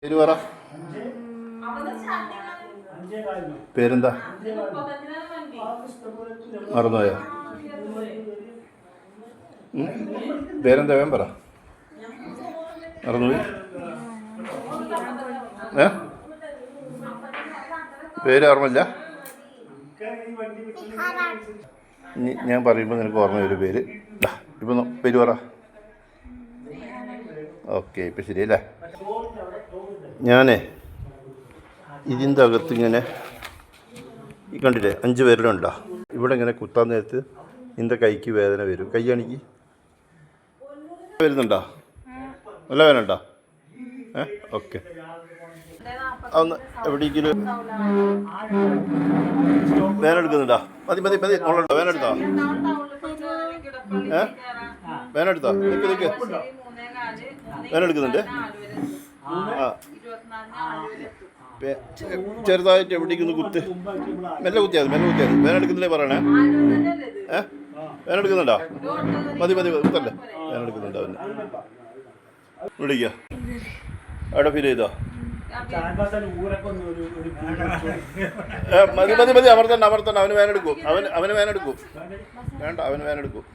പേര് പറ. പേരെന്താ? മറന്നുപോയോ? പേരെന്താ? വേഗം പറ. മറന്നുപോയി. പേര് ഓർമ്മയില്ല? ഞാൻ പറയുമ്പോൾ നിനക്ക് ഓർമ്മ വരും പേര്. ഇപ്പം പേര് പറ. ഓക്കെ, ഇപ്പം ശരിയല്ലേ? ഞാനേ ഇതിൻ്റെ അകത്ത് ഇങ്ങനെ ഈ കണ്ടില്ലേ 5 പേരിലുണ്ടോ? ഇവിടെ ഇങ്ങനെ കുത്താൻ നേരത്ത് നിൻ്റെ കൈക്ക് വേദന വരും. കൈ കാണിക്ക്. വരുന്നുണ്ടോ? നല്ല വേദന ഉണ്ടോ? ഓക്കെ. അതൊന്ന് എവിടെയെങ്കിലും വേദന എടുക്കുന്നുണ്ടോ? മതി മതി മതി. മോളുണ്ടോ? വേദന എടുത്തോ? വേദന എടുത്തോ? നിൽക്ക് വേദന എടുക്കുന്നുണ്ട്. ചെറുതായിട്ട് എവിടേക്കൊന്ന് കുത്ത്. മെല്ലെ കുത്തിയാൽ വേദന എടുക്കുന്നില്ലേ പറയണേ. വേദന എടുക്കുന്നുണ്ടോ? മതി മതി കുത്തല്ലേ. വേദന എടുക്കുന്നുണ്ടോ? അവന് വിളിക്കുക. അവിടെ ഫീൽ ചെയ്തോ? മതി മതി മതി. അമർത്തണ്ട. അവന് വേദന എടുക്കും. അവന് വേദന എടുക്കും. വേണ്ട, അവന് വേദന എടുക്കും.